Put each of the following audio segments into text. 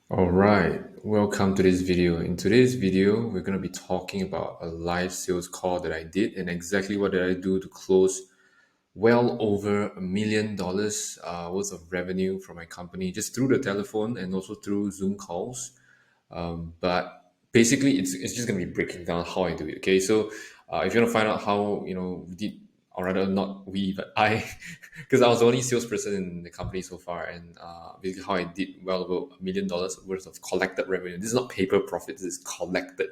All right, welcome to this video. In today's video, we're going to be talking about a live sales call that I did and exactly what did I do to close well over $1 million worth of revenue from my company just through the telephone and also through Zoom calls. But basically, it's just going to be breaking down how I do it. Okay, so if you want to find out how we did, or rather not we, but I, because I was the only salesperson in the company so far, and basically how I did well over $1 million worth of collected revenue. This is not paper profit. This is collected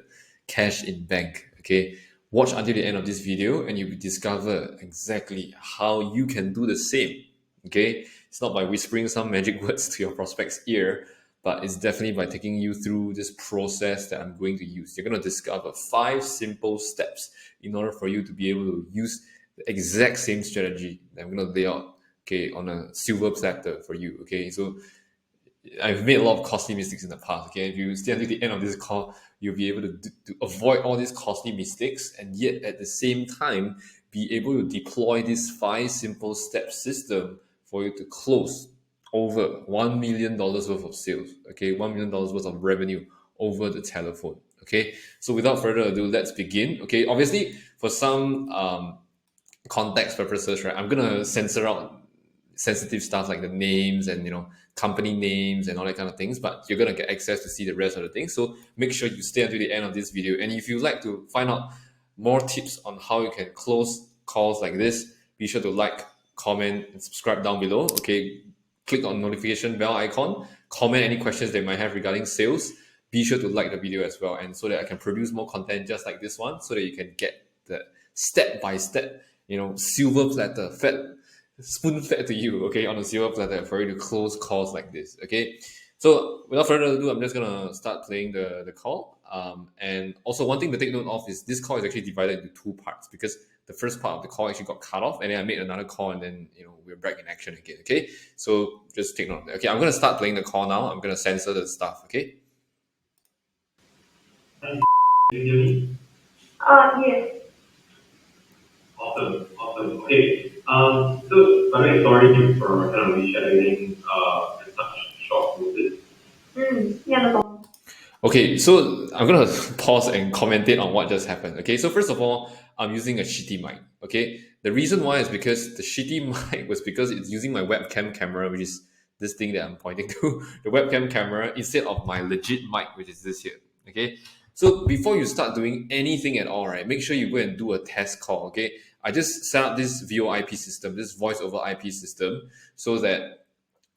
cash in bank. Okay, watch until the end of this video, and you will discover exactly how you can do the same. Okay, it's not by whispering some magic words to your prospect's ear, but it's definitely by taking you through this process that I'm going to use. You're going to discover 5 simple steps in order for you to be able to use the exact same strategy that I'm going to lay out, okay, on a silver platter for you. Okay, so I've made a lot of costly mistakes in the past. Okay, if you stay until the end of this call, you'll be able to avoid all these costly mistakes, and yet at the same time be able to deploy this 5 simple step system for you to close over $1 million worth of sales. Okay, $1 million worth of revenue over the telephone. Okay, so without further ado, let's begin. Okay, obviously for some context purposes, right, I'm gonna censor out sensitive stuff like the names and company names and all that kind of things, but you're gonna get access to see the rest of the things. So make sure you stay until the end of this video. And if you'd like to find out more tips on how you can close calls like this, be sure to like, comment, and subscribe down below. Okay, click on notification bell icon, comment any questions they might have regarding sales. Be sure to like the video as well, and so that I can produce more content just like this one, so that you can get the step by step, silver platter fed, spoon fed to you, okay, on a silver platter for you to close calls like this. Okay, so without further ado, I'm just gonna start playing the call. And also one thing to take note of is this call is actually divided into 2 parts, because the first part of the call actually got cut off, and then I made another call, and then we're back in action again. Okay, so just take note of that. Okay, I'm gonna start playing the call now. I'm gonna censor the stuff. Okay. Can you hear me? Yes. Awesome, awesome. Okay. So I'm very sorry for kind of rescheduling at such short notice. Yeah, no problem. Okay, so I'm gonna pause and commentate on what just happened. Okay, so first of all, I'm using a shitty mic. Okay, the reason why is because the shitty mic was because it's using my webcam camera, which is this thing that I'm pointing to, the webcam camera, instead of my legit mic, which is this here. Okay, so before you start doing anything at all, right, make sure you go and do a test call. Okay, I just set up this VoIP system, this voice over IP system, so that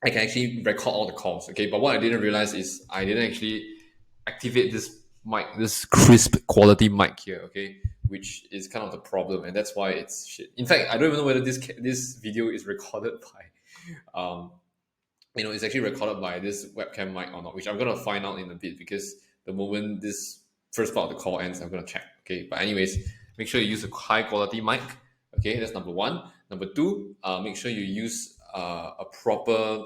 I can actually record all the calls. Okay, but what I didn't realize is I didn't actually activate this mic, this crisp quality mic here. Okay, which is kind of the problem, and that's why it's shit. In fact, I don't even know whether this video is recorded by, it's actually recorded by this webcam mic or not, which I'm gonna find out in a bit, because the moment this first part of the call ends, I'm gonna check. Okay, but anyways, make sure you use a high quality mic. Okay, that's number one. Number two, make sure you use a proper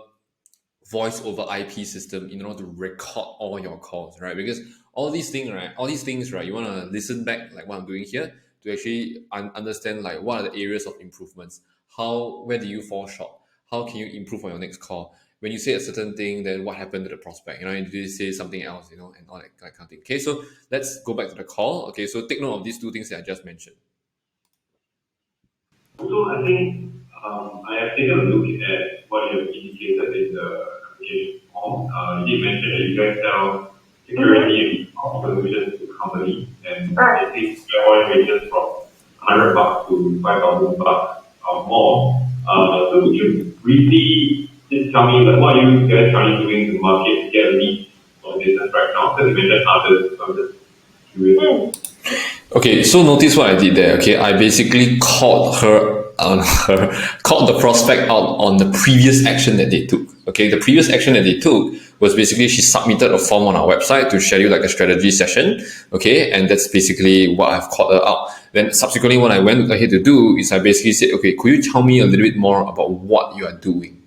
voice over IP system in order to record all your calls, right? Because all these things, right, you want to listen back, like what I'm doing here, to actually understand like what are the areas of improvements. Where do you fall short? How can you improve on your next call? When you say a certain thing, then what happened to the prospect? Did you say something else? And all that kind of thing. Okay, so let's go back to the call. Okay, so take note of these 2 things that I just mentioned. Also, I think I have taken a look at what you have indicated in the application form. You did mention that you guys sell security and solutions to companies, and Right. it takes ranges from $100 to $5,000 or more. So would you briefly just tell me like, what are you guys currently doing to market to get leads for business right now? Because you mentioned others, so I'm just curious. Okay, so notice what I did there. Okay, I basically called the prospect out on the previous action that they took. Okay, the previous action that they took was basically she submitted a form on our website to schedule like a strategy session. Okay, and that's basically what I've called her out. Then subsequently, what I went ahead to do is I basically said, okay, could you tell me a little bit more about what you are doing?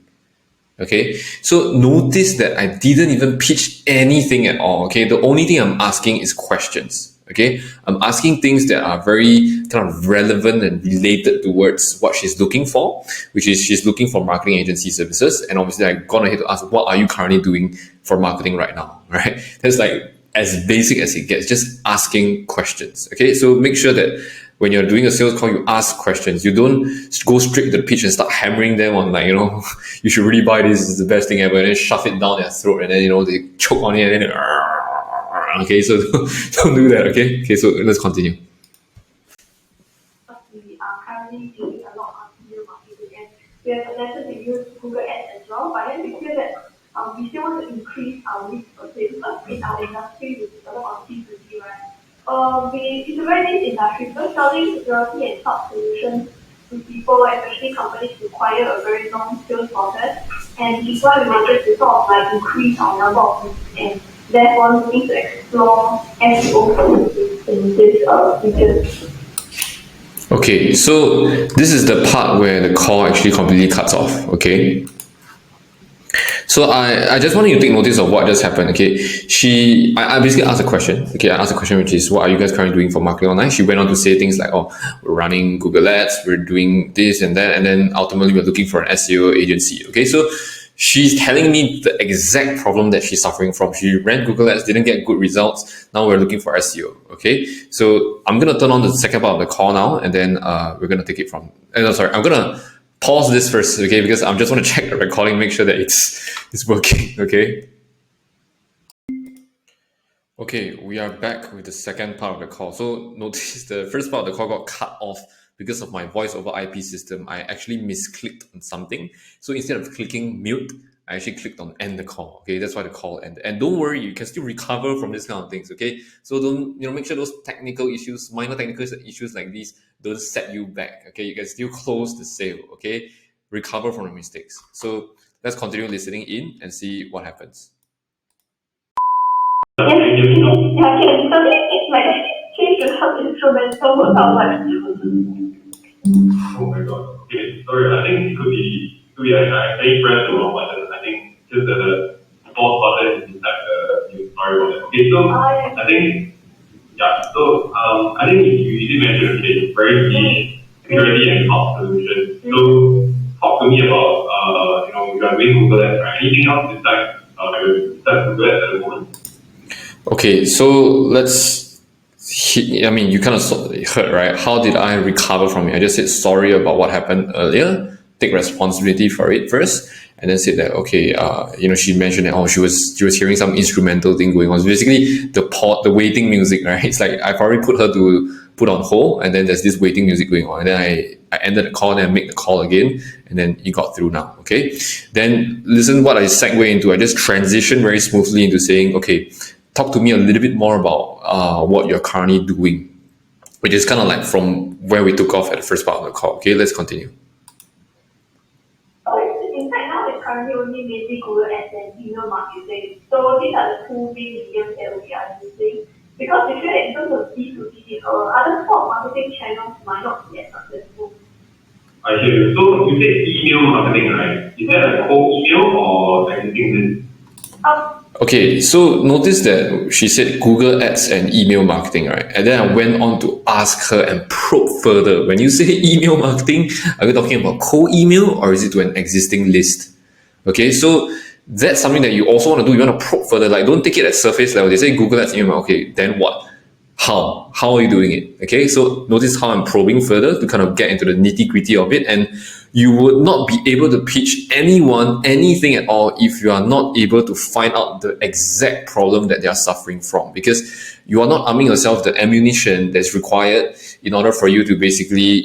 Okay, so notice that I didn't even pitch anything at all. Okay, the only thing I'm asking is questions. Okay, I'm asking things that are very kind of relevant and related towards what she's looking for, which is she's looking for marketing agency services. And obviously, I've gone ahead to ask, what are you currently doing for marketing right now? Right? That's like as basic as it gets, just asking questions. Okay, so make sure that when you're doing a sales call, you ask questions. You don't go straight to the pitch and start hammering them on, like, you should really buy this, is the best thing ever, and then shove it down their throat, and then, they choke on it, and then, okay, so don't do that, okay? Okay, so let's continue. We are currently doing a lot of video marketing, and we have attempted to use Google Ads as well, but then we feel that we still want to increase our reach per se, because in our industry, which is a lot of B2B, right? It's a very niche industry, because selling security and cloud solutions to people, especially companies, require a very long sales process, and it's why we wanted to sort of like increase our number of leads, and therefore looking to explore SEO services in this region. Okay, so this is the part where the call actually completely cuts off, okay? So I just want you to take notice of what just happened, okay? I basically asked a question, okay? I asked a question which is, what are you guys currently doing for marketing online? She went on to say things like, oh, we're running Google Ads, we're doing this and that, and then ultimately we're looking for an SEO agency, okay? So she's telling me the exact problem that she's suffering from. She ran Google Ads, didn't get good results. Now we're looking for SEO, okay? So I'm going to turn on the second part of the call now, and then we're going to take it from... I'm going to pause this first, okay? Because I'm just want to check the recording, make sure that it's working, okay? Okay, we are back with the second part of the call. So notice the first part of the call got cut off because of my voice over IP system. I actually misclicked on something. So instead of clicking mute, I actually clicked on end the call. Okay, that's why the call ended. And don't worry, you can still recover from this kind of things. Okay, so don't make sure those technical issues, minor technical issues like these, don't set you back. Okay, you can still close the sale. Okay, recover from the mistakes. So let's continue listening in and see what happens. Yes, yeah, okay. So this is like change to some instrumental without like. Oh my god. Okay, sorry. I think it could be I pressed the wrong button. I think just the pause button is inside the new sorry about that. Okay, so I think I think you did mention very niche security and cloud solution. So talk to me about you are doing Google Ads, right? Anything else besides Google Ads at the moment? Okay, so you kind of heard, right? How did I recover from it? I just said sorry about what happened earlier, take responsibility for it first, and then said that, okay, she mentioned that, she was hearing some instrumental thing going on. So basically, the waiting music, right? It's like I've already put her to put on hold, and then there's this waiting music going on, and then I ended the call, and I make the call again, and then it got through now, okay? Then listen what I segue into. I just transitioned very smoothly into saying, okay, talk to me a little bit more about what you're currently doing, which is kind of like from where we took off at the first part of the call. Okay, let's continue. In fact, now it's currently only mainly Google Ads and email marketing. So these are the two main mediums that we are using. Because we feel that in terms of B2B, other sort of marketing channels might not be as successful. I hear you. So you said email marketing, right? Is that a cold email or existing list? Okay, so notice that she said Google Ads and email marketing, right? And then I went on to ask her and probe further. When you say email marketing, are you talking about cold email or is it to an existing list? Okay, so that's something that you also want to do. You want to probe further. Like, don't take it at surface level. They say Google Ads, email. Okay, then what? How are you doing it? Okay, so notice how I'm probing further to kind of get into the nitty gritty of it. And you would not be able to pitch anyone anything at all if you are not able to find out the exact problem that they are suffering from, because you are not arming yourself the ammunition that's required in order for you to basically,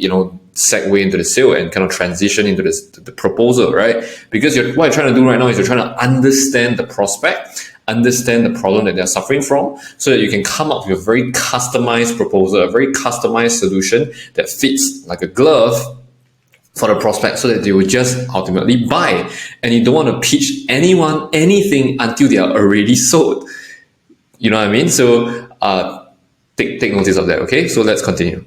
segue into the sale and kind of transition into the proposal, right? Because what you're trying to do right now is you're trying to understand the prospect, understand the problem that they're suffering from, so that you can come up with a very customized proposal, a very customized solution that fits like a glove for the prospect, so that they will just ultimately buy. And you don't want to pitch anyone anything until they are already sold. You know what I mean? So take notice of that, okay? So let's continue.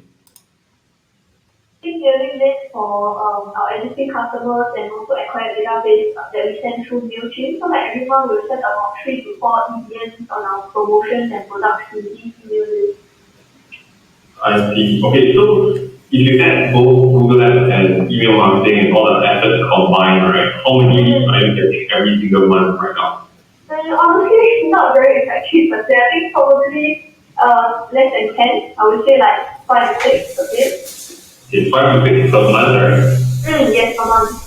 Building this for our existing customers and also acquire database that we send through MailChimp. So like every month we'll send about 3 to 4 emails on our promotions and products to these email lists. I see. Okay, so if you add both Google Ads and email marketing and all the efforts combined, right, how many leads are you getting every single month right now? Honestly, not very effective, but I think probably less than 10. I would say like 5 to 6, okay? It's 5 to 6 per month, right? Yes, per month.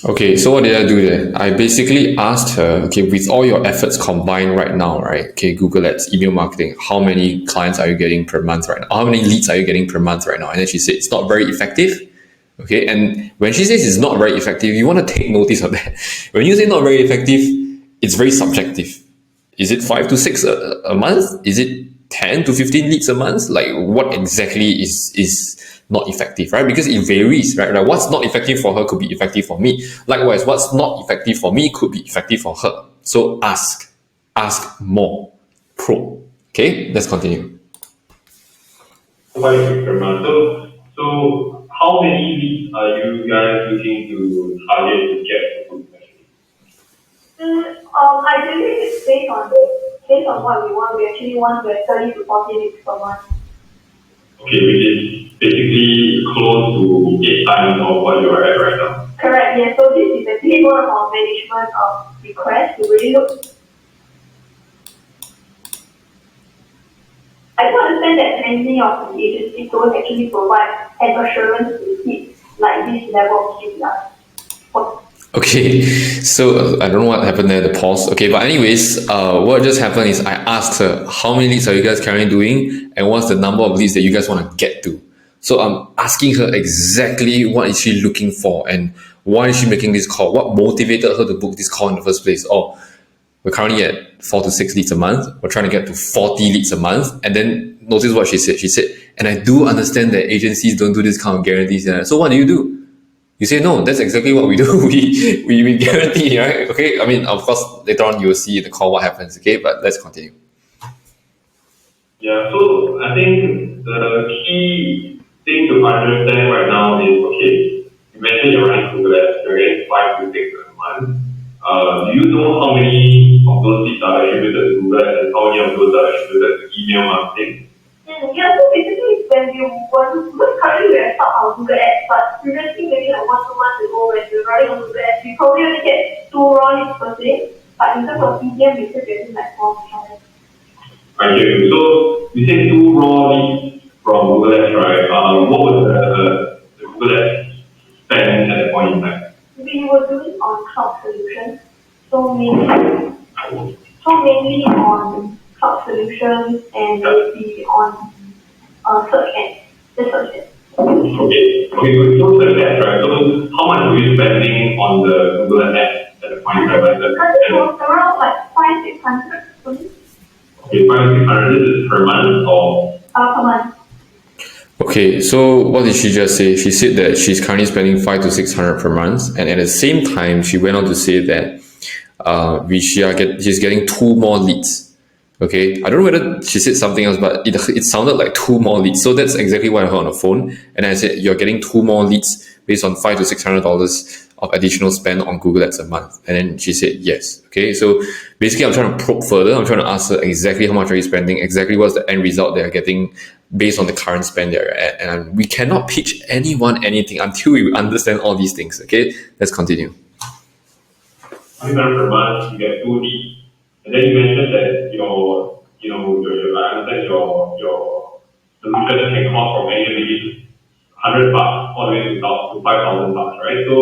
Okay, so what did I do there? I basically asked her, okay, with all your efforts combined right now, right? Okay, Google Ads, email marketing, how many clients are you getting per month right now? How many leads are you getting per month right now? And then she said, it's not very effective. Okay, and when she says it's not very effective, you want to take notice of that. When you say not very effective, it's very subjective. Is it 5 to 6 a month? Is it 10 to 15 leads a month? Like what exactly is not effective, right? Because it varies, right? Like what's not effective for her could be effective for me. Likewise, what's not effective for me could be effective for her. So ask more, probe. Okay, let's continue. 5 to 6 per month. So how many leads are you guys looking to target to get to? I believe it's based on what we want. We actually want to have 30 to 40 leads per month. Okay, which is basically close to 8 times of what you are at right now. Correct, yes. So this is actually one of our management requests to really look. I do understand that many of the agencies don't actually provide an assurance to hit like this level of KPI. Okay, so I don't know what happened there, the pause. Okay, but anyways, what just happened is I asked her, how many leads are you guys currently doing? And what's the number of leads that you guys want to get to? So I'm asking her exactly what is she looking for and why is she making this call? What motivated her to book this call in the first place? Oh, we're currently at 4 to 6 leads a month. We're trying to get to 40 leads a month. And then notice what she said. She said, and I do understand that agencies don't do this kind of guarantees. So what do? You say, no, that's exactly what we do. We guarantee, right? Okay. I mean, of course, later on you will see in the call what happens. Okay. But let's continue. Yeah. So I think the key thing to understand right now is, okay, you mentioned you're running Google Ads, you're getting 5 to 6 a month. Do you know how many of those leads are attributed to Google Ads and how many of those are attributed to email marketing? Yeah, so basically when you want, because currently we have stopped our Google Ads, but previously maybe like 1 2 months ago when we were running on Google Ads, we probably only get 2 raw leads per se, but in terms of EDM, we still getting like 4 channels. I hear you. So you say 2 raw leads from Google Ads, right? What was the Google Ads spend at that point in time? We were doing on cloud solutions, so mainly on cloud solutions and maybe on search ads, the search ads. Okay, good. So search ads, right? So how much were you spending on the Google Ads at the point in time? I think it was around like 500-600. Okay, 500-600. This is per month or? Per month. Okay, so what did she just say? She said that she's currently spending 500 to 600 per month, and at the same time, she went on to say that she's getting 2 more leads. Okay, I don't know whether she said something else, but it sounded like 2 more leads. So that's exactly what I heard on the phone, and I said you're getting 2 more leads based on $500 to $600 of additional spend on Google Ads a month. And then she said yes. Okay, so basically I'm trying to probe further. I'm trying to ask her exactly how much are you spending, exactly what's the end result they're getting based on the current spend they're at. And we cannot pitch anyone anything until we understand all these things. Okay, let's continue. $500 per month, you get 2 leads. And then you mentioned that I understand your solution can cost from maybe $100 all the way to $5,000, right? So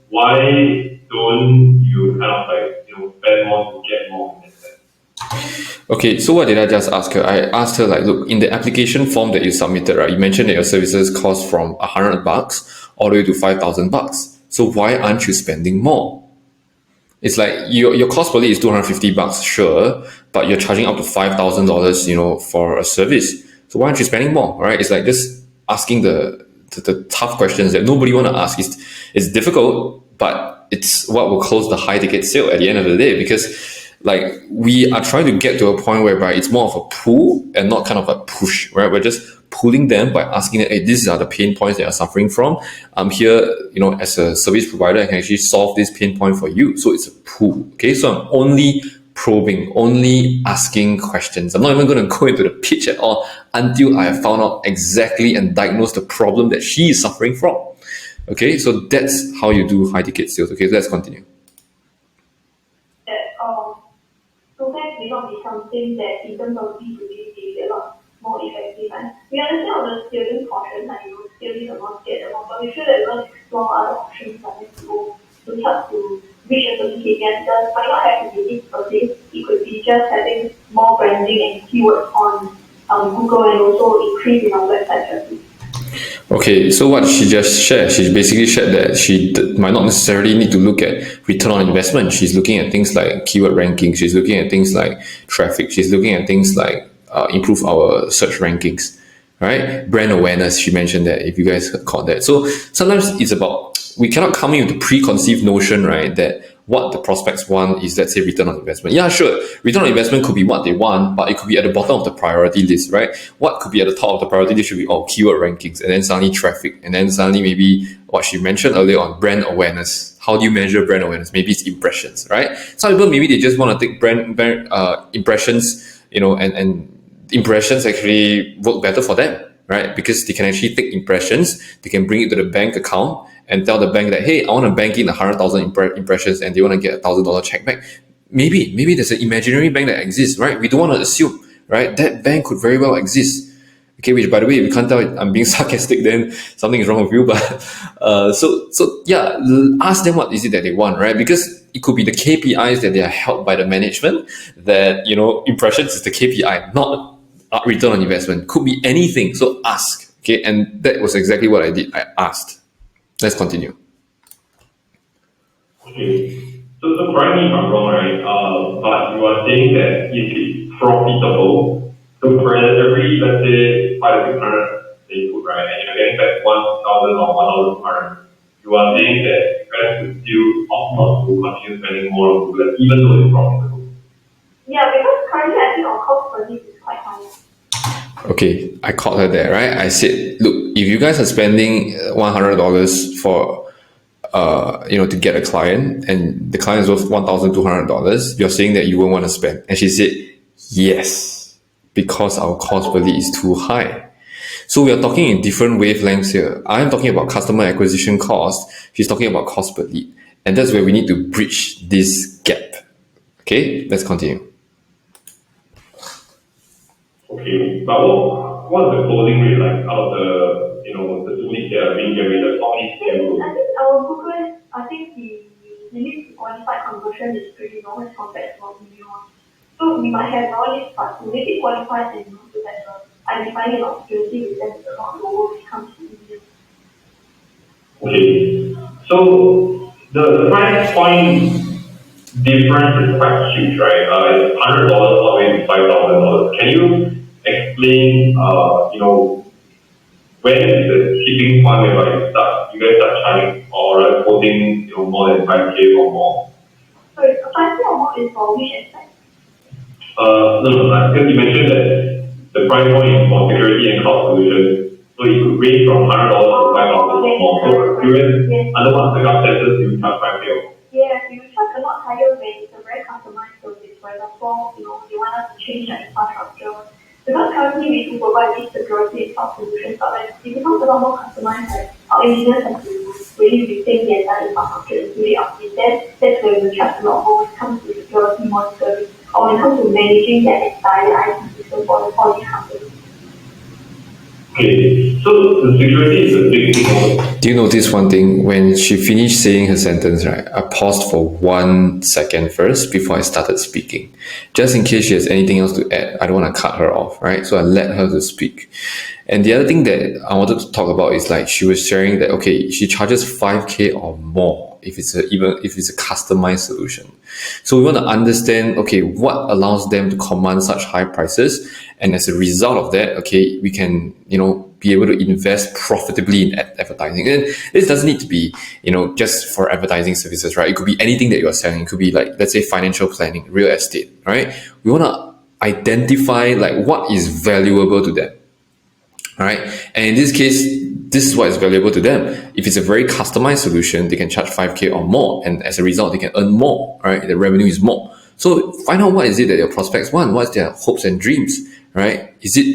why don't you kind of spend more to get more in that sense? Okay, so what did I just ask her? I asked her like, look, in the application form that you submitted, right? You mentioned that your services cost from $100 all the way to $5,000. So why aren't you spending more? It's like your cost per lead is $250, sure, but you're charging up to $5,000, for a service. So why aren't you spending more, right? It's like just asking the tough questions that nobody want to ask. It's difficult, but it's what will close the high ticket sale at the end of the day, because like we are trying to get to a point whereby it's more of a pull and not kind of a push, right? We're just pulling them by asking them, hey, these are the pain points that you're suffering from. I'm here, as a service provider, I can actually solve this pain point for you. So it's a pull. Okay, so I'm only probing, only asking questions. I'm not even going to go into the pitch at all until I have found out exactly and diagnosed the problem that she is suffering from. Okay, so that's how you do high ticket sales. Okay, so let's continue. That programs may not be something that in terms of B2B is a lot more effective. And we understand on the scaling portion, like scaling the market and all, but we feel that we're going to explore other options like to help to reach a certain KPI. It might not have to be this per se. It could be just having more branding and keywords on Google and also increase in our website traffic. Okay, so what she just shared, she basically shared that she might not necessarily need to look at return on investment. She's looking at things like keyword ranking. She's looking at things like traffic. She's looking at things like improve our search rankings, right? Brand awareness. She mentioned that, if you guys caught that. So sometimes it's about, we cannot come in with a preconceived notion, right, that what the prospects want is, let's say, return on investment. Yeah, sure. Return on investment could be what they want, but it could be at the bottom of the priority list, right? What could be at the top of the priority list should be, keyword rankings, and then suddenly traffic, and then suddenly maybe what she mentioned earlier on, brand awareness. How do you measure brand awareness? Maybe it's impressions, right? Some people, maybe they just want to take brand impressions, and impressions actually work better for them, right? Because they can actually take impressions, they can bring it to the bank account and tell the bank that, hey, I want to bank in 100,000 impressions and they want to get $1,000 check back. Maybe there's an imaginary bank that exists, right? We don't want to assume, right? That bank could very well exist. Okay, which, by the way, if you can't tell I'm being sarcastic, then something is wrong with you. But so yeah, ask them what is it that they want, right? Because it could be the KPIs that they are held by the management, that impressions is the KPI, not return on investment. Could be anything. So ask. Okay, and that was exactly what I did. I asked. Let's continue. Okay. So correct me if I'm wrong, right? But you are saying that if it's profitable, so for every, let's say, 500 to 600 they put, right, and you're getting back 1,000 or 1,200, you are saying that you guys could still opt not to continue spending more on Google, even though it's profitable. Yeah, because currently I think our cost per lead is quite high. Okay, I caught her there, right? I said, look, if you guys are spending $100 for, to get a client, and the client is worth $1,200, you're saying that you won't want to spend. And she said, yes, because our cost per lead is too high. So we are talking in different wavelengths here. I'm talking about customer acquisition cost. She's talking about cost per lead. And that's where we need to bridge this gap. Okay, let's continue. Okay, but what's the closing rate like out of the the 2 leads that are being generated? How many sales? I think our Google, I think the lead to qualified conversion is pretty low as compared to our video one. So we might have knowledge, but to make it qualified and to have identifying an opportunity with them is a lot lower when it comes to video. Okay, so the price point difference is quite huge, right? It's $100 all the way to $5,000. Can you explain, when is the tipping point where you guys start charging or quoting, more than 5K or more? So 5K or more is for which aspect? No, because you mentioned that the price point is for security and cloud solutions, so it could range from $100 to $5,000 or more. So curious, under what circumstances do you charge 5K or more? Yeah, you charge a lot higher when it's a very customized service. For example, they want us to change their infrastructure. Because currently we do provide this security and cloud solutions, but when it becomes a lot more customized, like our engineers have to really rethink the entire infrastructure and really update that. That's where we charge a lot more when it comes to security monitoring, or when it comes to managing that entire IT system for the company. Okay, so the security is a big thing. Do you notice one thing? When she finished saying her sentence, right, I paused for 1 second first before I started speaking. Just in case she has anything else to add, I don't want to cut her off, right? So I let her to speak. And the other thing that I wanted to talk about is, like, she was sharing that, okay, she charges 5K or more if it's a customized solution. So we want to understand, okay, what allows them to command such high prices, and as a result of that, okay, we can, be able to invest profitably in advertising. And this doesn't need to be, just for advertising services, right? It could be anything that you're selling. It could be, like, let's say, financial planning, real estate, right? We want to identify, like, what is valuable to them. All right. And in this case, this is what is valuable to them. If it's a very customized solution, they can charge 5K or more. And as a result, they can earn more, right? The revenue is more. So find out what is it that your prospects want, what's their hopes and dreams, right? Is it,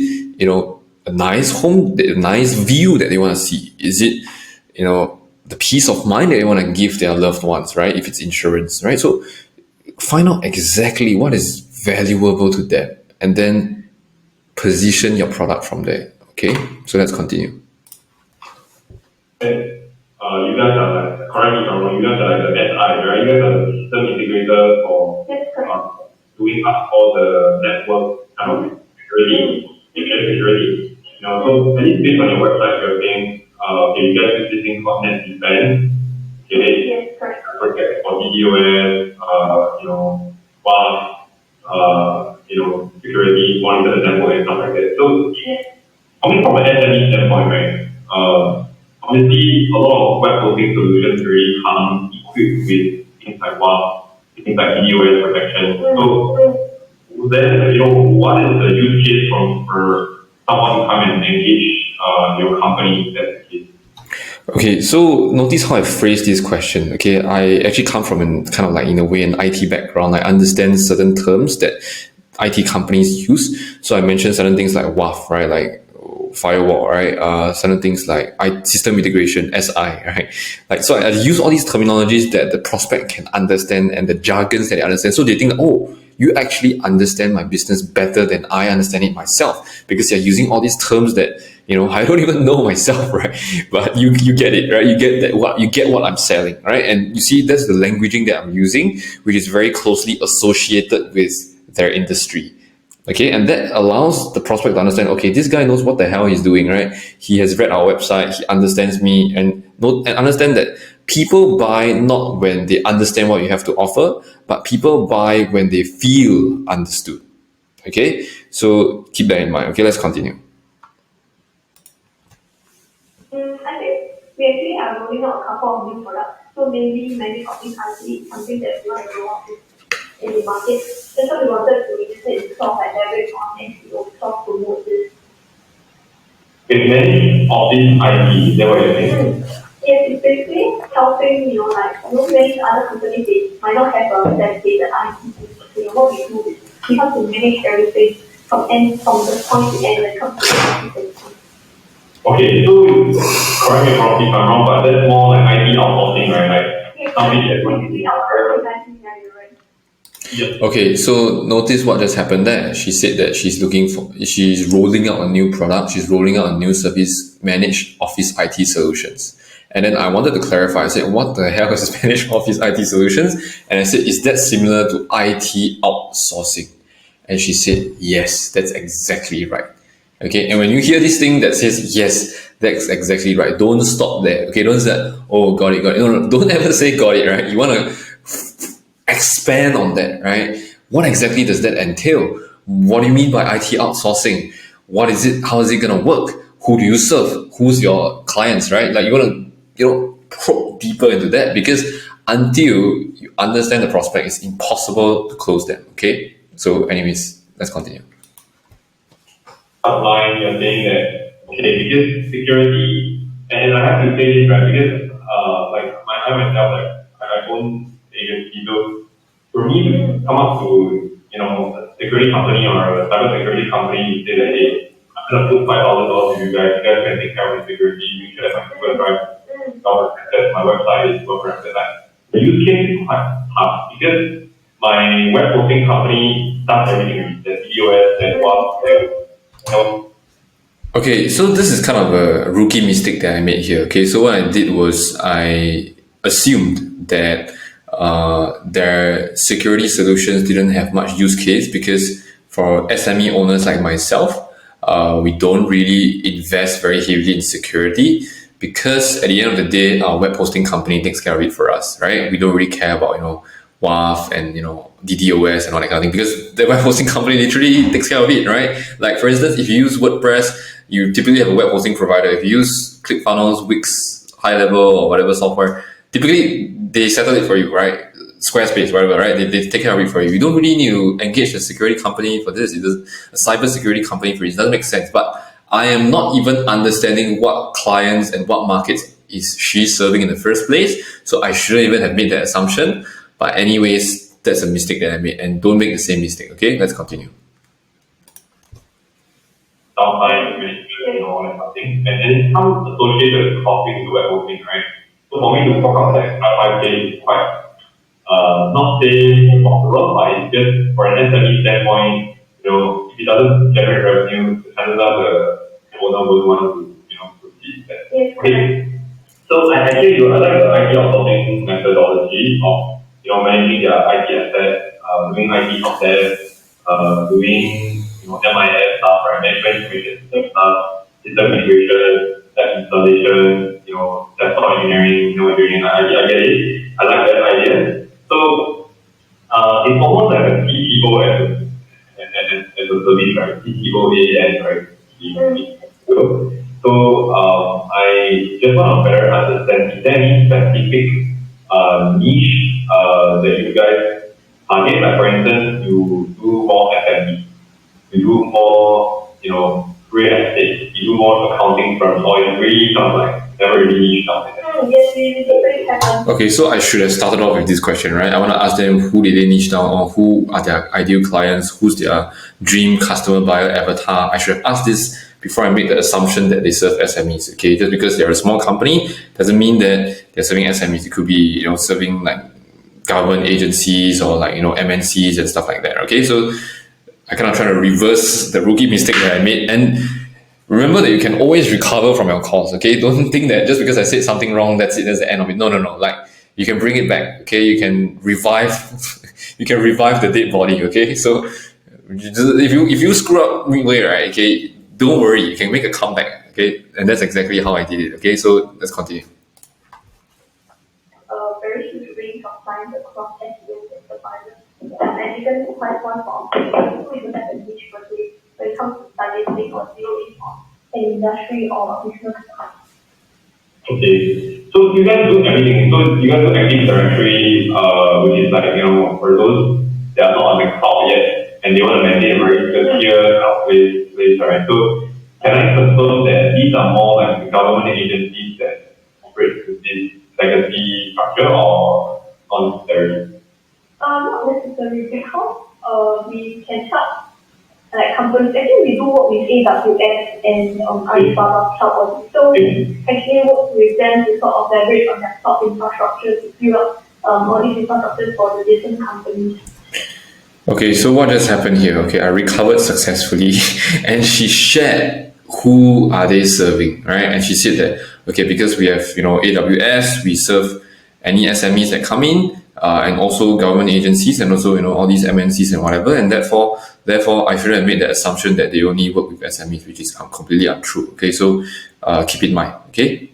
a nice home, a nice view that they want to see? Is it, the peace of mind that they want to give their loved ones, right? If it's insurance, right? So find out exactly what is valuable to them and then position your product from there. Okay, so let's continue. You guys are like, correct me if I'm wrong, you guys are like the SI, right? You guys are the system integrator for doing up all the network kind of security, security. So at least based on your website, you're saying, okay, you guys use this thing called Net Defense, okay? Yes, correct. Protect for DDoS, WAF, security, monitor the network and stuff like that. So, coming from an SME standpoint, right? Obviously, a lot of web hosting solutions really come equipped with things like WAF, things like DDoS protection. So then, what is the use case for someone to come and engage your company in that case? Okay, so notice how I phrased this question. Okay, I actually come from in a way an IT background. I understand certain terms that IT companies use. So I mentioned certain things like WAF, right? Like firewall, right? Certain things like system integration, SI, right? Like, so I use all these terminologies that the prospect can understand and the jargons that they understand. So they think, oh, you actually understand my business better than I understand it myself, because you're using all these terms that, I don't even know myself, right? But you get it, right? You get what I'm selling, right? And you see, that's the languaging that I'm using, which is very closely associated with their industry. Okay, and that allows the prospect to understand, okay, this guy knows what the hell he's doing, right? He has read our website, he understands me, and understand that people buy not when they understand what you have to offer, but people buy when they feel understood. Okay, so keep that in mind. Okay, let's continue. I think we actually are rolling out a couple of new products. So maybe many of these are something that we want to roll out in the market. That's what we wanted to register in soft and leverage on NCO, soft promote this. With many of these IT, is that what you're saying? Yes, it's basically helping, many other companies, they might not have a dedicated IT team. What we do is we have to manage everything from the point to end when it comes to the IT. Okay, so correct me if I'm wrong, but that's more like IT outsourcing, right? Like something that's going to be Okay, so notice what just happened there. She said that she's rolling out a new product, she's rolling out a new service, managed office IT solutions. And then I wanted to clarify. I said, what the hell is managed office IT solutions? And I said, is that similar to IT outsourcing? And she said, yes, that's exactly right. Okay, and when you hear this thing that says, yes, that's exactly right, don't stop there. Okay, don't say, oh, got it. No, don't ever say got it, right? You want to expand on that, right? What exactly does that entail? What do you mean by IT outsourcing? What is it? How is it going to work? Who do you serve? Who's your clients, right? Like, you want to, probe deeper into that, because until you understand the prospect, it's impossible to close them. Okay, so anyways, let's continue. Outline, you're saying that, okay, because security, and I have to say this, right, because I myself, I own agency, so for me to come up to, a security company or a cyber security company, say that, hey, I'm going to put $5,000 to you guys can take care of the security, make sure that my Google Drive access, my website is well protected. The use case is quite tough because my web hosting company does everything, the DDoS, and WAF, Okay, so this is kind of a rookie mistake that I made here. Okay, so what I did was I assumed that their security solutions didn't have much use case, because for SME owners like myself, we don't really invest very heavily in security, because at the end of the day, our web hosting company takes care of it for us, right? We don't really care about, WAF and DDoS and all that kind of thing, because the web hosting company literally takes care of it, right? Like, for instance, if you use WordPress, you typically have a web hosting provider. If you use ClickFunnels, Wix, High Level, or whatever software, typically they settle it for you, right? Squarespace, whatever, right? They take care of it for you. You don't really need to engage a security company for this. It is a cyber security company for this. It doesn't make sense. But I am not even understanding what clients and what markets is she serving in the first place. So I shouldn't even have made that assumption. But anyways, that's a mistake that I made, and don't make the same mistake. Okay, let's continue. Downtime management, all that kind of thing. And then it comes associated with costing the web hosting, right? So for me to fork out like 5K is quite, not say impossible, but it's just for an SME standpoint, if it doesn't generate revenue, the chances are the owner will want to, proceed that. Okay. So I like the IT outsourcing methodology of, managing their IT assets, doing IT content, doing, MIS stuff, right? Management information system stuff, system integration, app installation, desktop engineering, I get it. I like that idea. So, it's almost like a TCO as a service, right? TCO right? So, I just want to better understand, is there any specific niche that you guys target? Like, for instance, you do more F&B, you do more, real estate, you do more accounting firms, or it's really kind of like never really niche down there? Yes, we really have. Okay, so I should have started off with this question, right? I want to ask them who did they niche down on, who are their ideal clients, who's their dream customer buyer avatar. I should have asked this before I make the assumption that they serve SMEs. Okay, just because they're a small company doesn't mean that they're serving SMEs. It could be serving like government agencies or like MNCs and stuff like that. Okay, so I kind of try to reverse the rookie mistake that I made. And remember that you can always recover from your calls, okay? Don't think that just because I said something wrong, that's it, that's the end of it. No. Like, you can bring it back, okay? You can revive, the dead body, okay? So, if you screw up midway, right, okay, don't worry, you can make a comeback, okay? And that's exactly how I did it, okay? So, let's continue. A very huge range of clients across SEO enterprises. And even quite one for so we don't have a niche per se when it comes to targeting or zeroing on an industry or a business type. Okay, so you guys do everything. So you guys do Active Directory, which is like, for those that are not on the cloud yet and they want to maintain a very secure place, right? So can I confirm that these are more like the government agencies that operate with this legacy structure or not necessarily? Not necessarily because we can help like companies. Actually, we do work with AWS and Alibaba Cloud Audit. So we actually work with them to sort of leverage on their cloud infrastructure to build up all these infrastructures for the different companies. Okay, so what just happened here? Okay, I recovered successfully and she shared who are they serving, right? And she said that, okay, because we have, AWS, we serve any SMEs that come in, and also government agencies and also, all these MNCs and whatever. And therefore, I shouldn't have made the assumption that they only work with SMEs, which is completely untrue. Okay, so keep in mind, okay?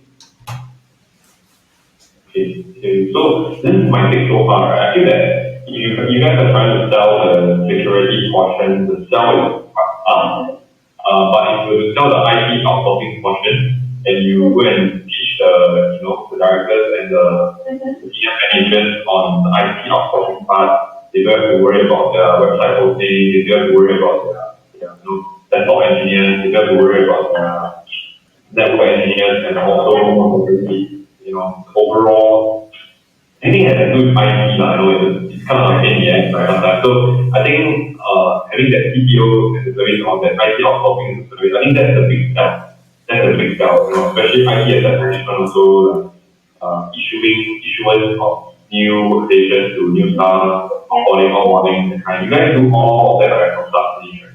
Okay. So this is my take so far, right? I feel that you guys are trying to sell the security portion, the sell is but if you sell the IT outsourcing portion and you go and teach the directors and the senior managers on the IT outsourcing part, they don't have to worry about their website hosting, they don't have to worry about their desktop engineers, they don't have to worry about their network engineers and also overall anything that has to do with IT, it's kind of like NEX, right? Sometimes. So I think having that CTO as a service or that IT outsourcing as a service, I think that's a big sell. Especially IT asset management also issuance of new workstations to new staff, onboarding, that kind. You guys do all of that, right, from start to finish, right?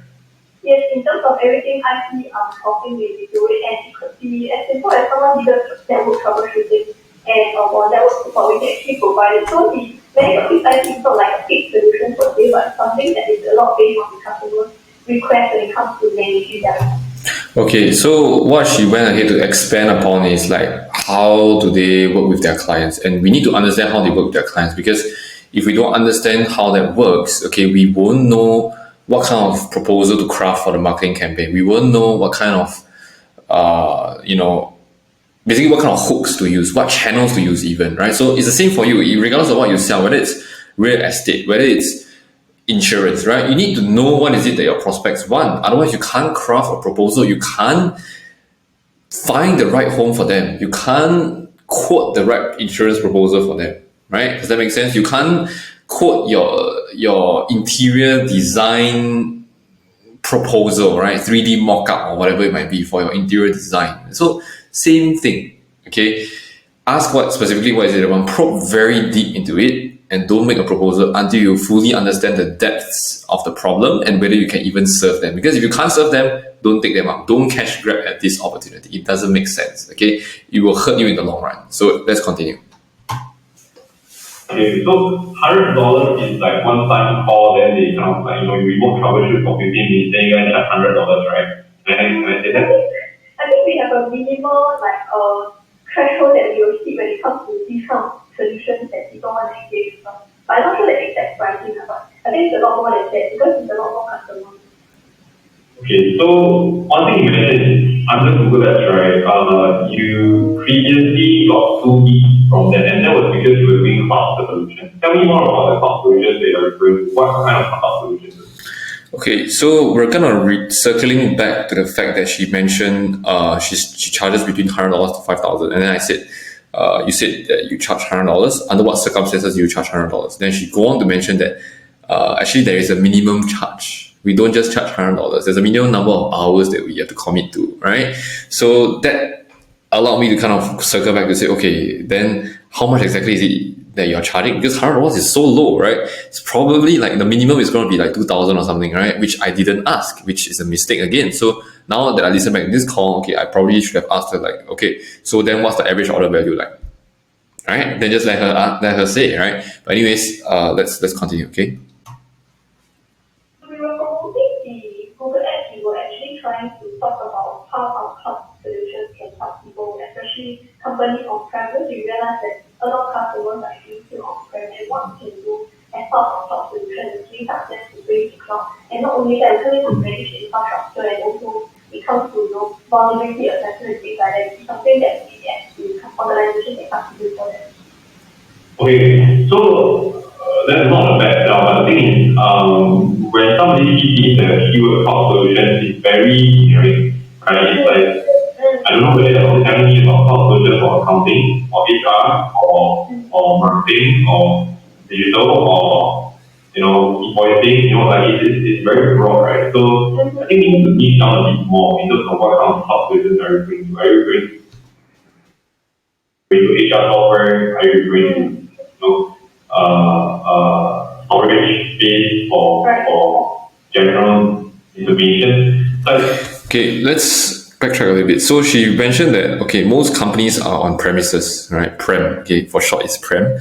Yes, in terms of everything IT talking, we do it, and it could be as simple as someone needed network troubleshooting and or network support, we can actually provide it. So many of these IT is not like a fixed solution per se, but something that is a lot based on the customer's request when it comes to managing their. Okay, so what she went ahead to expand upon is like, how do they work with their clients? And we need to understand how they work with their clients, because if we don't understand how that works, okay, we won't know what kind of proposal to craft for the marketing campaign. We won't know what kind of, basically what kind of hooks to use, what channels to use even, right? So it's the same for you, regardless of what you sell, whether it's real estate, whether it's insurance, right? You need to know what is it that your prospects want. Otherwise, you can't craft a proposal. You can't find the right home for them. You can't quote the right insurance proposal for them, right? Does that make sense? You can't quote your interior design proposal, right? 3D mock-up or whatever it might be for your interior design. So same thing, okay? Ask specifically what is it about, probe very deep into it, and don't make a proposal until you fully understand the depths of the problem and whether you can even serve them. Because if you can't serve them, don't take them up. Don't cash grab at this opportunity. It doesn't make sense, okay? It will hurt you in the long run. So let's continue. Okay, so $100 is like one time call, then they kind of like, remote troubleshoot for 15 minutes, then you guys charge $100, right? Can I say that? I think we have a minimal threshold that we will hit when it comes to these kind of solutions that people want to engage with. But I'm not sure the exact pricing, but I think it's a lot more than that because it's a lot more customers. Okay, so one thing you mentioned under Google Ads, right? You previously got 2 leads from that, and that was because you were doing cloud solutions. Tell me more about the cloud solutions that you're referring to. What kind of cloud solutions? Okay, so we're kind of circling back to the fact that she mentioned she charges between $100 to $5,000, and then I said, you said that you charge $100. Under what circumstances you charge $100? Then she go on to mention that actually there is a minimum charge. We don't just charge $100. There's a minimum number of hours that we have to commit to, right? So that allowed me to kind of circle back to say, okay, then how much exactly is it that you're charging? Because $100 is so low, right? It's probably like the minimum is going to be like 2,000 or something, right? Which I didn't ask, which is a mistake again. So now that I listen back to this call, okay, I probably should have asked her like, okay, so then what's the average order value like? Right? Then just let her say, right? But anyways, let's continue, okay? We were promoting the Google Ads. We were actually trying to talk about how our cloud solutions can help people, especially companies on-premise. We realized that a lot of customers are actually still on-prem, and what we can do as part of cloud solution is we help them to bring to cloud. And not only that, it's going to manage the infrastructure, and also it comes to vulnerability assessment and things like that. It's something that we as the organization can start to do for them. Okay, so that's not a bad sell, but the thing is, when somebody sees the keyword cloud solutions, it's very generic, right? It's like, I don't know whether they're telling me about cloud solutions for accounting, or HR, or marketing, or digital, or invoicing, like it's very broad, right? So I think we need to niche down a bit more in terms of what kind of cloud solutions are you bringing to. Are you bringing to HR software? Are you bringing storage space for general information? Okay, let's backtrack a little bit. So she mentioned that, okay, most companies are on premises, right? Prem, okay, for short it's Prem.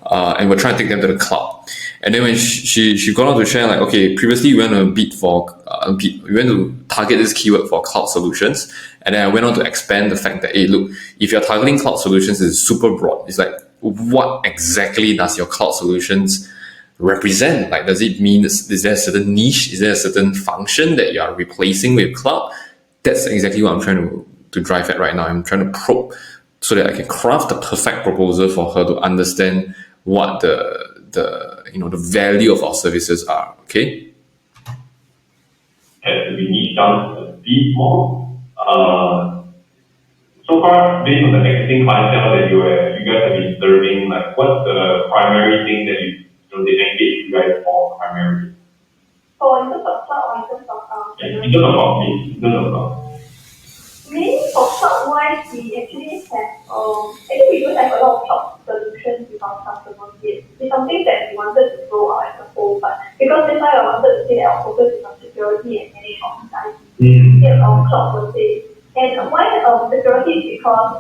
And we're trying to take them to the cloud. And then when she got on to share, like, okay, previously we went to we went to target this keyword for cloud solutions. And then I went on to expand the fact that, hey, look, if you're targeting cloud solutions, it's super broad. It's like, what exactly does your cloud solutions represent? Like, does it mean, is there a certain niche? Is there a certain function that you are replacing with cloud? That's exactly what I'm trying to drive at right now. I'm trying to probe so that I can craft the perfect proposal for her to understand what the value of our services are. Okay. Has to be niche down a bit more. So far, based on the existing clientele that you guys have been serving, like what's the primary thing that they engage you guys for primarily? Oh, in terms of cloud or in terms of in terms of cloud. Mainly for cloud-wise, we actually have, I think we don't have a lot of cloud solutions with our customers yet. It's something that we wanted to grow out as a whole, but because that's why I wanted to say that our focus is on security and managed office IT instead of cloud per se. And why security is because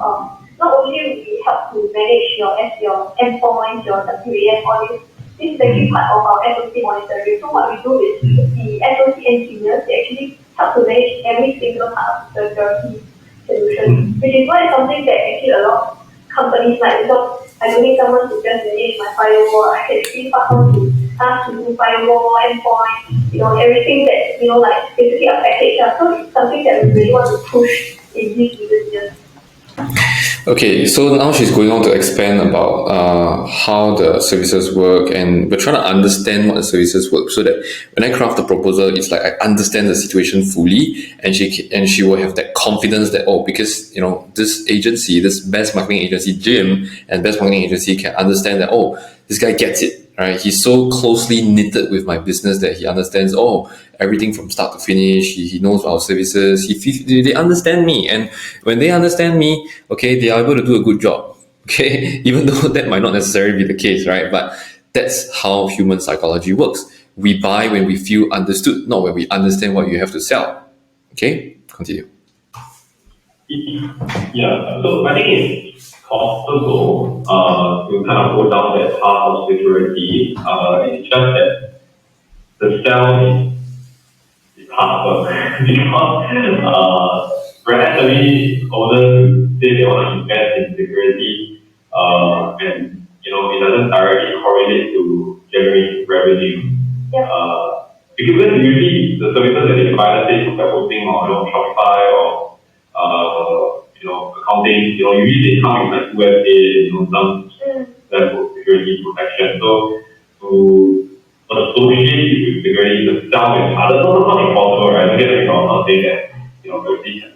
not only will we help to manage your endpoints, your WAF, all this. This is actually part of our SOC monitoring. So what we do is the SOC engineers, they actually help to manage every single part of the security solution, which is why it's something that actually a lot of companies like, because I don't need someone to just manage my firewall. I can actually pass on to ask to do firewall, endpoint, everything that, like basically a package. So it's something that we really want to push in these recent years. Okay, so now she's going on to expand about how the services work, and we're trying to understand what the services work so that when I craft the proposal, it's like I understand the situation fully, and she will have that confidence that, because this agency, this best marketing agency, Jim, and best marketing agency can understand that, this guy gets it, right? He's so closely knitted with my business that he understands, oh, everything from start to finish. He knows our services. They understand me. And when they understand me, okay, they are able to do a good job. Okay, even though that might not necessarily be the case, right? But that's how human psychology works. We buy when we feel understood, not when we understand what you have to sell. Okay, continue. Yeah, so I think it's possible to kind of go down that path of security. It's just that the sell is tougher because for SME owners say they want to invest in security, and it doesn't directly correlate to generating revenue. Because usually the services that they provide, let's say software hosting or Shopify or accounting, usually they come with like USA, some level of security protection. So to associate it with security itself is harder. So it's not impossible, right? Don't get me wrong, I'm not saying that, everything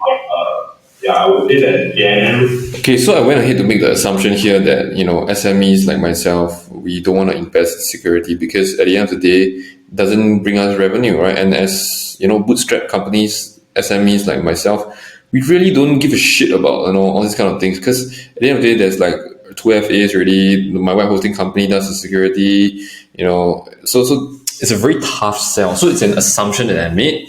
I would say that generally. Okay, so I went ahead to make the assumption here that, SMEs like myself, we don't want to invest in security because at the end of the day, it doesn't bring us revenue, right? And as, bootstrap companies, SMEs like myself, we really don't give a shit about, all these kind of things because at the end of the day, there's like 2 FAs already, my web hosting company does the security, so it's a very tough sell. So it's an assumption that I made,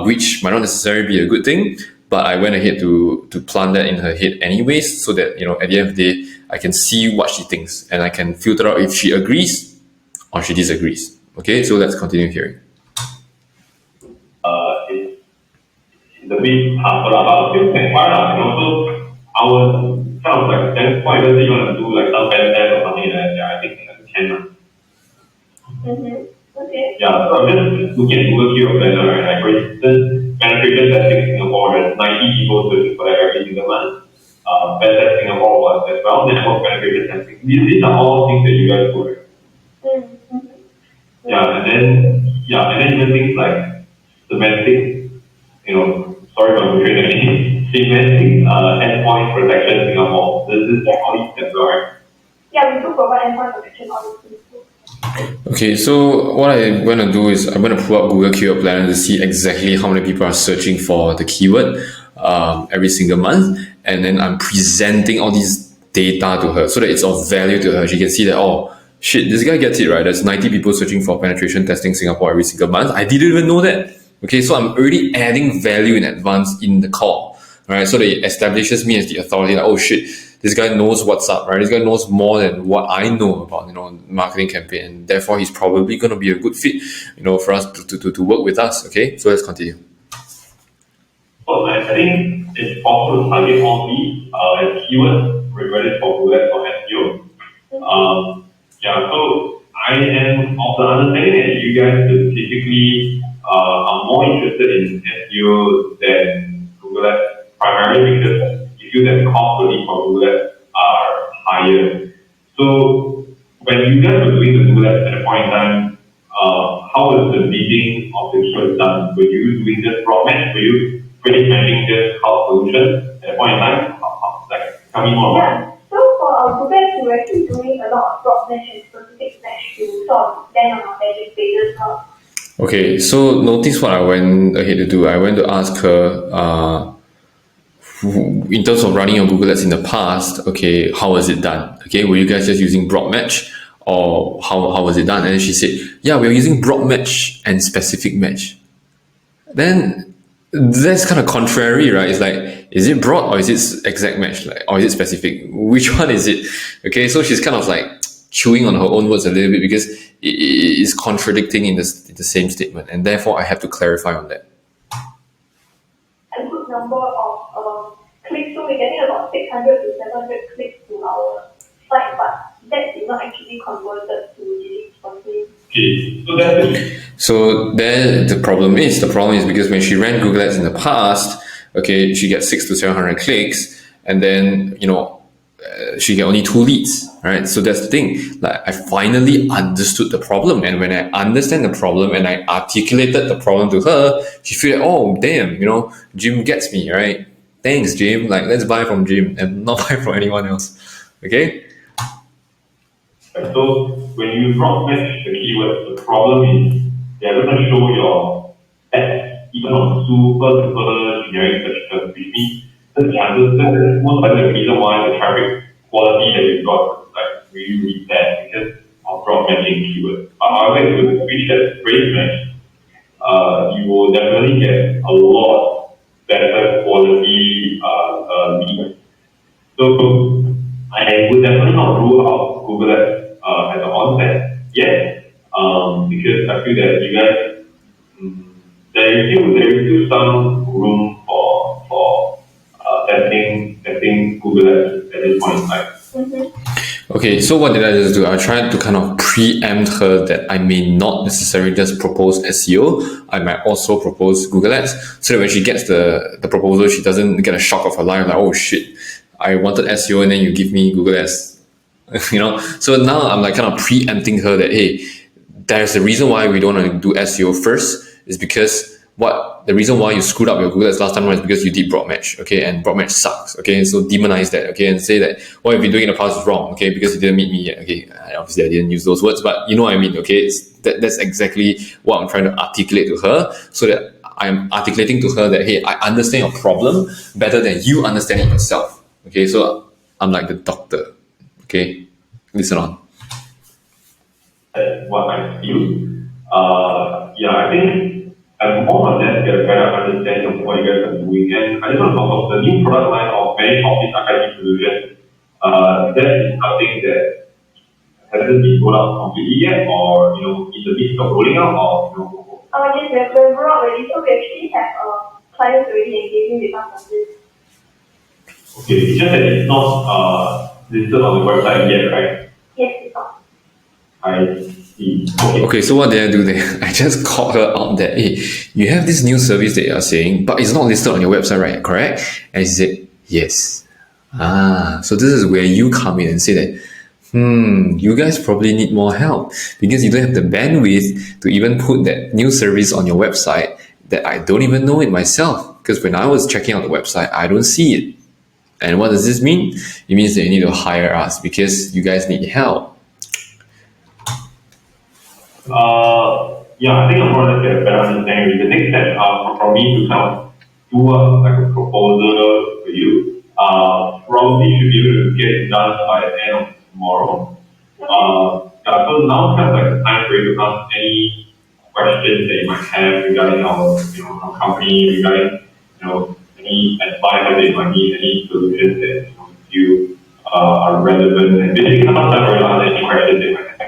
which might not necessarily be a good thing, but I went ahead to plant that in her head anyways, so that, at the end of the day, I can see what she thinks and I can filter out if she agrees or she disagrees. Okay, so let's continue hearing. It's a bit tougher, but still can find out. So our kind of like standpoint, let's say you want to do like some pen test or something like that, I think you can. Okay. Yeah, so I'm just looking at Google Keyword Planner, right? Like for instance, penetration testing in Singapore, there's 90 people searching for that every single month. Pen test Singapore was as well, network penetration testing. These are all things that you guys do, right? And then even things like semantic, sorry if I'm betraying anything, semantic endpoint protection Singapore. This is all these as well, right? Yeah, we do provide endpoint protection on the Okay, so what I'm going to do is I'm going to pull up Google Keyword Planner to see exactly how many people are searching for the keyword every single month. And then I'm presenting all these data to her so that it's of value to her. She can see that, oh, shit, this guy gets it, right? There's 90 people searching for penetration testing Singapore every single month. I didn't even know that. Okay, so I'm already adding value in advance in the call, right? So that it establishes me as the authority, like, oh shit, this guy knows what's up, right? This guy knows more than what I know about, marketing campaign. And therefore, he's probably going to be a good fit, for us to work with us. Okay, so let's continue. Well, I think it's possible to target all these as keywords, whether it's for Google or SEO. So I am of the understanding that you guys specifically are more interested in SEO than Google Ads, primarily because you feel that the cost per lead for Google Ads are higher. So when you guys were doing the Google Ads at a point in time, how was the bidding of the keywords done? Were you doing just broad match? Were you pretty matching just cloud solutions at a point in time? Tell me more about it. So for our Google Ads, we're actually doing a lot of broad match and specific match to sort of land on our magic pages. Okay, so notice what I went ahead to do. I went to ask her, in terms of running your Google Ads in the past, okay, how was it done? Okay, were you guys just using broad match or how was it done? And she said, yeah, we're using broad match and specific match. Then that's kind of contrary, right? It's like, is it broad or is it exact match? Or is it specific? Which one is it? Okay, so she's kind of like chewing on her own words a little bit because it is contradicting in the same statement, and therefore I have to clarify on that. A good number of clicks, so we're getting about 600 to 700 clicks to our site, but that is not actually converted to leads for me. Okay, so that's it. So then the problem is because when she ran Google Ads in the past, okay, she gets 600 to 700 clicks, and then she get only 2 leads, right? So that's the thing. Like, I finally understood the problem, and when I understand the problem and I articulated the problem to her, she feel like, oh damn, Jim gets me, right? Thanks, Jim. Like, let's buy from Jim and not buy from anyone else. Okay. Right? So when you drop match the keywords, the problem is they're going to show your ads even on super generic search terms, which means the chances that most likely the reason why the traffic quality that you've got like really, really bad because of drop matching keywords. However, if you switch that phrase match, you will definitely get a lot better quality leads. So I would definitely not rule out Google Ads at the onset yet, because I feel that you guys there is still some room for testing Google Ads at this point in time. Okay, so what did I just do? I tried to kind of preempt her that I may not necessarily just propose SEO. I might also propose Google Ads, so that when she gets the proposal, she doesn't get a shock of her life, like, oh shit, I wanted SEO and then you give me Google Ads. You know? So now I'm like kind of preempting her that, hey, there's a reason why we don't want to do SEO first, is because the reason why you screwed up your Google Ads last time around is because you did broad match, okay, and broad match sucks, okay, so demonize that, okay, and say that what you've been doing in the past is wrong, okay, because you didn't meet me yet, okay, obviously I didn't use those words, but you know what I mean, okay, that's exactly what I'm trying to articulate to her, so that I'm articulating to her that, hey, I understand your problem better than you understand it yourself, okay, so I'm like the doctor, okay, listen on. That's what I feel. I think I'm more or less get a better understanding of what you guys are doing. And I just want to talk about the new product line of Managed Office Archiving Solutions. That is something that hasn't been rolled out completely yet, or in the midst of rolling out, or Yes, we're rolled already. So we actually have clients already engaging with us on this. Okay, it's just that it's not listed on the website yet, right? Yes, it's not. I see. Okay, so what did I do there? I just called her out that, hey, you have this new service that you're saying, but it's not listed on your website, right? Correct? And she said, yes. So this is where you come in and say that, you guys probably need more help because you don't have the bandwidth to even put that new service on your website that I don't even know it myself. Because when I was checking out the website, I don't see it. And what does this mean? It means that you need to hire us because you guys need help. I think I'm going to get a better understanding. The next step for me to kind of do a proposal for you, probably should be able to get it done by the end of tomorrow. So now kind of like the time for you to ask any questions that you might have regarding our company, regarding any advice that you might need, any solutions that you are relevant, and basically now time for you to answer any questions that you might have.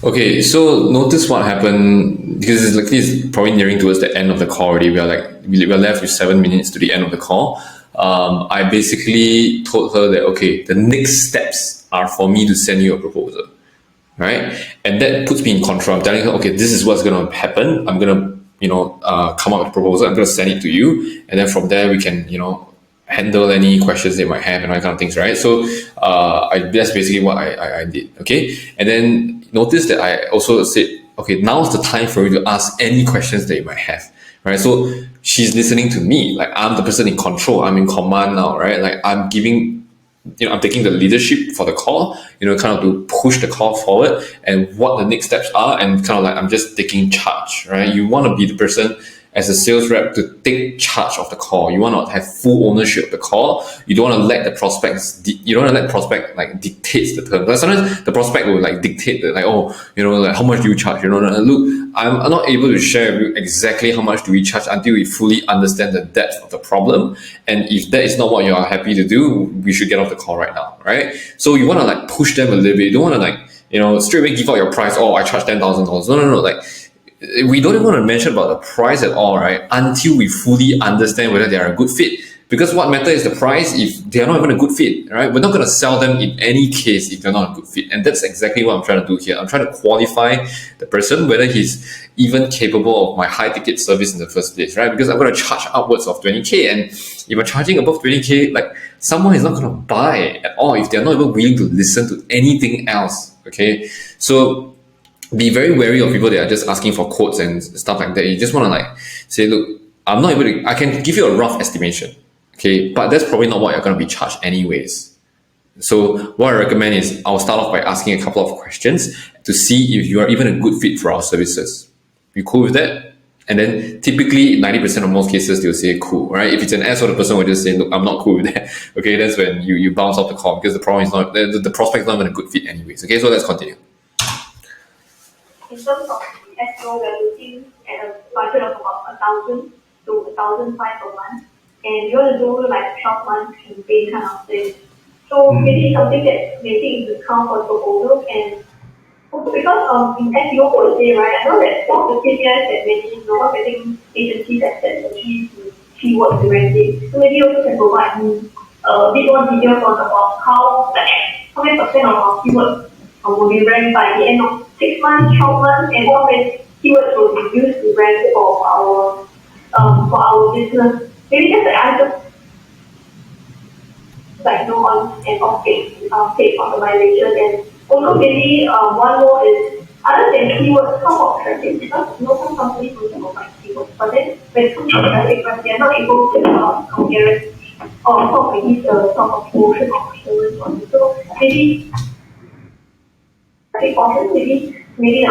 Okay, so notice what happened because it's probably nearing towards the end of the call already. We're left with 7 minutes to the end of the call. I basically told her that okay, the next steps are for me to send you a proposal, right? And that puts me in control. I'm telling her, okay, this is what's going to happen. I'm going to come up with a proposal. I'm going to send it to you, and then from there we can handle any questions they might have and all kind of things, right? So that's basically what I did, okay? And then notice that I also said, okay, now's the time for you to ask any questions that you might have, right? So she's listening to me, like I'm the person in control, I'm in command now, right? Like I'm giving, I'm taking the leadership for the call, kind of to push the call forward and what the next steps are, and kind of like I'm just taking charge, right? You want to be the person as a sales rep to take charge of the call. You want to have full ownership of the call. You don't want to let the prospect like dictate the terms. Like sometimes the prospect will like dictate like, like how much do you charge? Look, I'm not able to share with you exactly how much do we charge until we fully understand the depth of the problem. And if that is not what you are happy to do, we should get off the call right now, right? So you want to like push them a little bit. You don't want to like, straight away give out your price. Oh, I charge $10,000. No. Like, we don't even want to mention about the price at all, right? Until we fully understand whether they are a good fit. Because what matters is the price if they are not even a good fit, right? We're not going to sell them in any case if they're not a good fit. And that's exactly what I'm trying to do here. I'm trying to qualify the person, whether he's even capable of my high ticket service in the first place, right? Because I'm going to charge upwards of 20K. And if I'm charging above 20K, like someone is not going to buy at all if they're not even willing to listen to anything else, okay? So be very wary of people that are just asking for quotes and stuff like that. You just want to like say, look, I'm not able to, I can give you a rough estimation, okay? But that's probably not what you're going to be charged anyways, So what I recommend is I'll start off by asking a couple of questions to see if you are even a good fit for our services. You cool with that? And then typically 90% of most cases they'll say cool, right? If it's an asshole, the person will just say, look, I'm not cool with that. Okay, that's when you bounce off the call because the problem is not the prospect is not even a good fit anyways. Okay, so let's continue. In terms of the SEO, we're looking at a budget of about 1,000 to 1,500 per month, and we want to do like 12 months campaign kind of thing. So maybe something that may take into account for the proposal, and also because in SEO per se, right, I know that one of the KPIs that many marketing agencies have set actually to keyword ranking. So maybe you also can provide me a bit more details on about how many percent of our keywords will be ranked by the end of 6 months, 12 months, and how many keywords will be used to rank for our business. Maybe just the answer like on and off page optimization, and also maybe one more is other than keywords, how about traffic? Because some companies will provide keywords, but then when it comes to traffic, but they are not able to compare it or talk like this sort of motion or performance on it. So maybe traffic options, maybe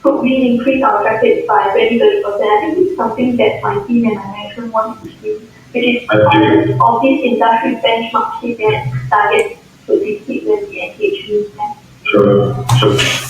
could we increase our traffic by 20-30%? I think it's something that my team and my management want to see, which is all these industry benchmark KPI targets to be hit when we engage with them. Sure.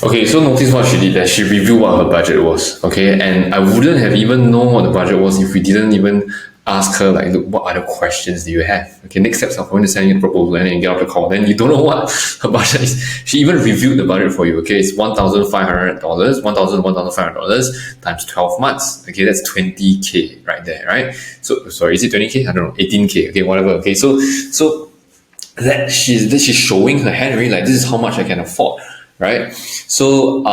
Okay, so notice what she did there. She reviewed what her budget was. Okay, and I wouldn't have even known what the budget was if we didn't even ask her, like, look, what other questions do you have? Okay, next steps are going to send you the proposal and then you get off the call. Then you don't know what her budget is. She even reviewed the budget for you. Okay, it's $1,500, $1,500 times 12 months. Okay, that's 20K right there, right? So, sorry, is it 20K? I don't know, 18K. Okay, whatever. Okay, so that she's showing her hand, really, like, this is how much I can afford, right? So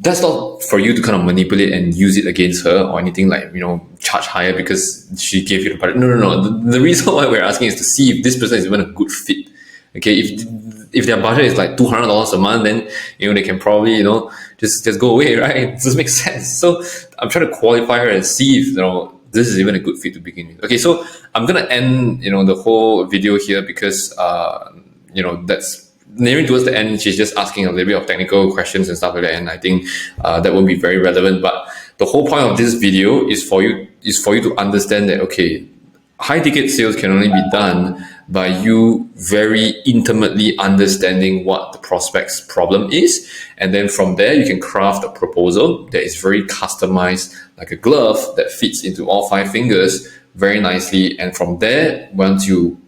that's not for you to kind of manipulate and use it against her or anything, like, charge higher because she gave you the budget. No. The reason why we're asking is to see if this person is even a good fit. Okay, if their budget is like $200 a month, then they can probably just go away, right? It doesn't make sense. So I'm trying to qualify her and see if this is even a good fit to begin with. Okay, so I'm gonna end the whole video here because that's nearing towards the end. She's just asking a little bit of technical questions and stuff like that, and I think that won't be very relevant. But the whole point of this video is for you to understand that, okay, high ticket sales can only be done by you very intimately understanding what the prospect's problem is, and then from there you can craft a proposal that is very customized, like a glove that fits into all 5 fingers very nicely. And from there, once you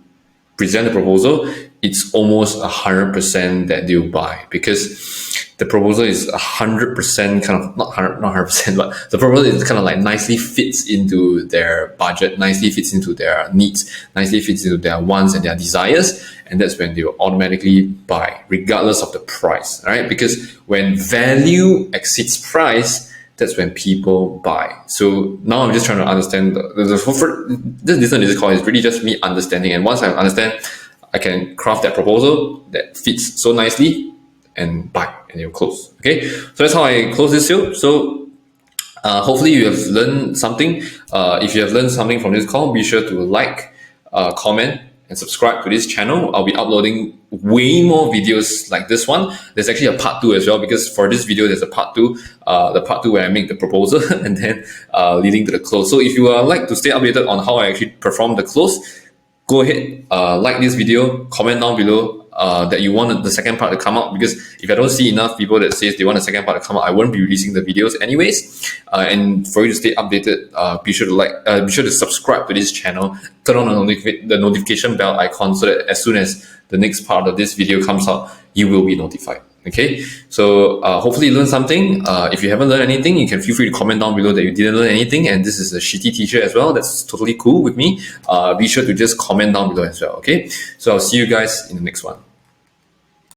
present the proposal, it's almost 100% that they'll buy, because the proposal is 100% kind of not 100%, but the proposal is kind of like nicely fits into their budget, nicely fits into their needs, nicely fits into their wants and their desires, and that's when they will automatically buy, regardless of the price, right? Because when value exceeds price, that's when people buy. So now I'm just trying to understand this call is really just me understanding, and once I understand, I can craft that proposal that fits so nicely and buy, and you'll close. Okay, so that's how I close this sale. So hopefully you have learned something. If you have learned something from this call, be sure to like, comment, and subscribe to this channel. I'll be uploading way more videos like this one. There's actually a part 2 as well, because for this video there's a part 2, the part 2 where I make the proposal and then leading to the close. So if you like to stay updated on how I actually perform the close, go ahead, like this video, comment down below that you want the second part to come out, because if I don't see enough people that says they want the second part to come out, I won't be releasing the videos anyways. And for you to stay updated, be sure to subscribe to this channel, turn on the notification bell icon, so that as soon as the next part of this video comes out, you will be notified. Okay, so hopefully you learned something. If you haven't learned anything, you can feel free to comment down below that you didn't learn anything and this is a shitty teacher as well. That's totally cool with me. Be sure to just comment down below as well. Okay, so I'll see you guys in the next one.